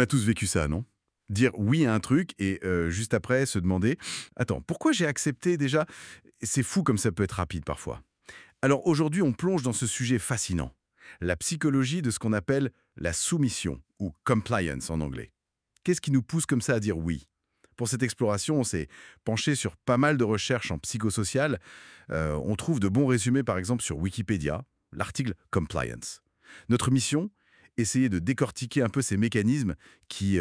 a tous vécu ça, non? Dire oui à un truc et juste après se demander: «Attends, pourquoi j'ai accepté déjà?» C'est fou comme ça peut être rapide parfois. Alors aujourd'hui, on plonge dans ce sujet fascinant, la psychologie de ce qu'on appelle la soumission ou compliance en anglais. Qu'est-ce qui nous pousse comme ça à dire oui? Pour cette exploration, on s'est penché sur pas mal de recherches en psychosocial. On trouve de bons résumés par exemple sur Wikipédia, l'article Compliance. Notre mission, essayer de décortiquer un peu ces mécanismes qui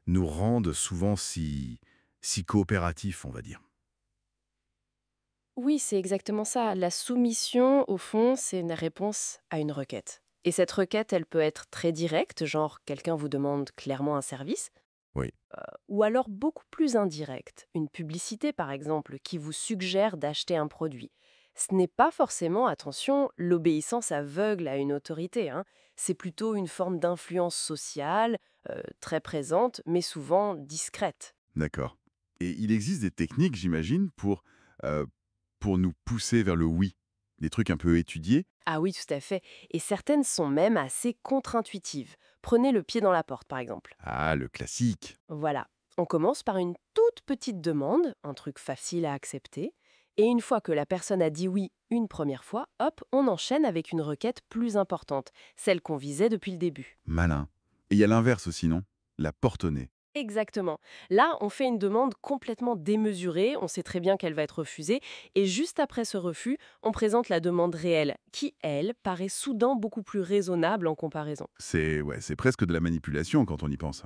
nous rendent souvent si coopératifs, on va dire. Oui, c'est exactement ça. La soumission, au fond, c'est une réponse à une requête. Et cette requête, elle peut être très directe, genre quelqu'un vous demande clairement un service, Oui, ou alors beaucoup plus indirecte, une publicité par exemple, qui vous suggère d'acheter un produit. Ce n'est pas forcément, attention, l'obéissance aveugle à une autorité, hein. C'est plutôt une forme d'influence sociale, très présente, mais souvent discrète. d'accord. Et il existe des techniques, j'imagine, euh, pour nous pousser vers le oui. Des trucs un peu étudiés. Ah oui, tout à fait. Et certaines sont même assez contre-intuitives. Prenez le pied dans la porte, par exemple. Ah, le classique. Voilà. On commence par une toute petite demande, un truc facile à accepter. Et une fois que la personne a dit oui une première fois, hop, on enchaîne avec une requête plus importante, celle qu'on visait depuis le début. Malin. Et il y a l'inverse aussi, non? La porte au nez. Exactement. Là, on fait une demande complètement démesurée, on sait très bien qu'elle va être refusée, et juste après ce refus, on présente la demande réelle, qui, elle, paraît soudain beaucoup plus raisonnable en comparaison. C'est ouais, c'est presque de la manipulation quand on y pense.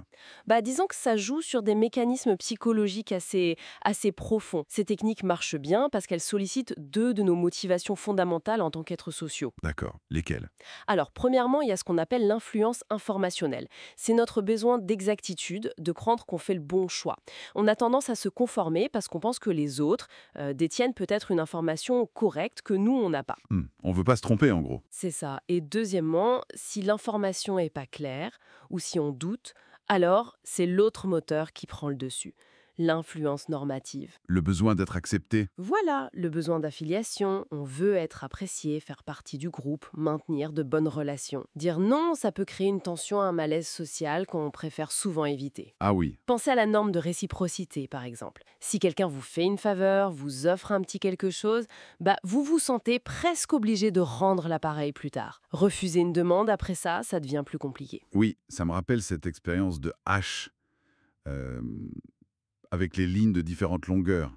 Bah, disons que ça joue sur des mécanismes psychologiques assez profonds. Ces techniques marchent bien parce qu'elles sollicitent deux de nos motivations fondamentales en tant qu'êtres sociaux. D'accord. Lesquels? Alors, premièrement, il y a ce qu'on appelle l'influence informationnelle. C'est notre besoin d'exactitude, de croire qu'on fait le bon choix. On a tendance à se conformer parce qu'on pense que les autres détiennent peut-être une information correcte que nous, on n'a pas. On veut pas se tromper, en gros. C'est ça. Et deuxièmement, si l'information n'est pas claire ou si on doute, alors c'est l'autre moteur qui prend le dessus, l'influence normative. Le besoin d'être accepté. Voilà, le besoin d'affiliation, on veut être apprécié, faire partie du groupe, maintenir de bonnes relations. Dire non, ça peut créer une tension, un malaise social qu'on préfère souvent éviter. Ah oui. Pensez à la norme de réciprocité, par exemple. Si quelqu'un vous fait une faveur, vous offre un petit quelque chose, bah vous vous sentez presque obligé de rendre l'appareil plus tard. Refuser une demande après ça, ça devient plus compliqué. Oui, ça me rappelle cette expérience de H, hem, avec les lignes de différentes longueurs.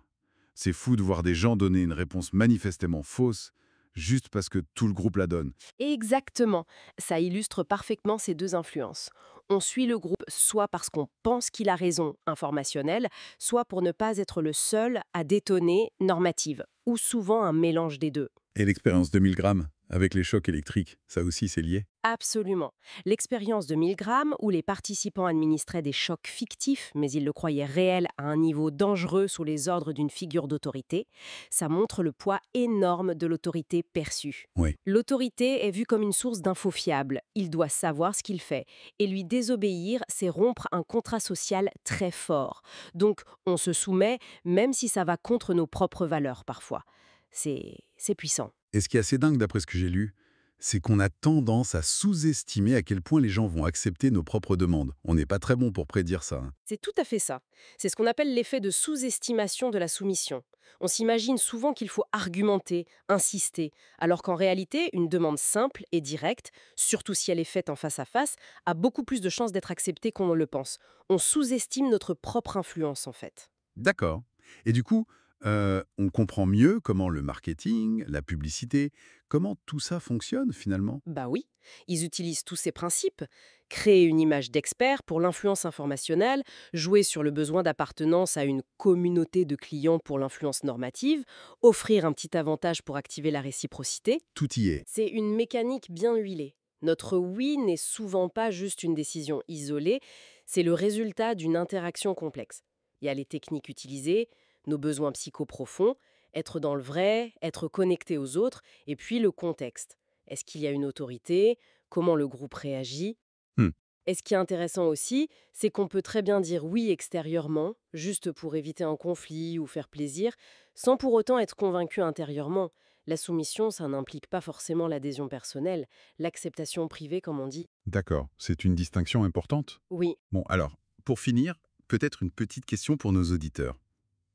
C'est fou de voir des gens donner une réponse manifestement fausse, juste parce que tout le groupe la donne. Exactement. Ça illustre parfaitement ces deux influences. On suit le groupe soit parce qu'on pense qu'il a raison, informationnelle, soit pour ne pas être le seul à détonner, normative, ou souvent un mélange des deux. Et l'expérience de 1000 grammes, avec les chocs électriques, ça aussi c'est lié? Absolument. L'expérience de 1000 grammes, où les participants administraient des chocs fictifs, mais ils le croyaient réels à un niveau dangereux sous les ordres d'une figure d'autorité, ça montre le poids énorme de l'autorité perçue. Oui. L'autorité est vue comme une source d'infos fiables. Il doit savoir ce qu'il fait. Et lui désobéir, c'est rompre un contrat social très fort. Donc, on se soumet, même si ça va contre nos propres valeurs parfois. C'est puissant. Et ce qui est assez dingue d'après ce que j'ai lu, c'est qu'on a tendance à sous-estimer à quel point les gens vont accepter nos propres demandes. On n'est pas très bon pour prédire ça, hein. C'est tout à fait ça. C'est ce qu'on appelle l'effet de sous-estimation de la soumission. On s'imagine souvent qu'il faut argumenter, insister, alors qu'en réalité, une demande simple et directe, surtout si elle est faite en face à face, a beaucoup plus de chances d'être acceptée qu'on ne le pense. On sous-estime notre propre influence en fait. D'accord. Et du coup, on comprend mieux comment le marketing, la publicité, comment tout ça fonctionne finalement. Bah oui, ils utilisent tous ces principes. Créer une image d'expert pour l'influence informationnelle, jouer sur le besoin d'appartenance à une communauté de clients pour l'influence normative, offrir un petit avantage pour activer la réciprocité. Tout y est. C'est une mécanique bien huilée. Notre oui n'est souvent pas juste une décision isolée, c'est le résultat d'une interaction complexe. Il y a les techniques utilisées, nos besoins psychoprofonds, être dans le vrai, être connecté aux autres, et puis le contexte. Est-ce qu'il y a une autorité? Comment le groupe réagit? Hmm. Et ce qui est intéressant aussi, c'est qu'on peut très bien dire oui extérieurement, juste pour éviter un conflit ou faire plaisir, sans pour autant être convaincu intérieurement. La soumission, ça n'implique pas forcément l'adhésion personnelle, l'acceptation privée, comme on dit. D'accord, c'est une distinction importante. Oui, Bon, alors, pour finir, peut-être une petite question pour nos auditeurs.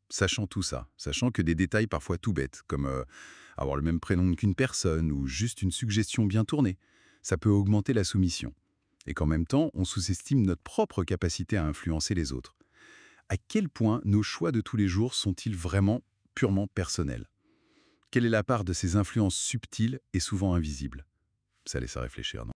Sachant tout ça, sachant que des détails parfois tout bêtes, comme avoir le même prénom qu'une personne ou juste une suggestion bien tournée, ça peut augmenter la soumission. Et qu'en même temps, on sous-estime notre propre capacité à influencer les autres. À quel point nos choix de tous les jours sont-ils vraiment purement personnels? Quelle est la part de ces influences subtiles et souvent invisibles? Ça laisse à réfléchir, non?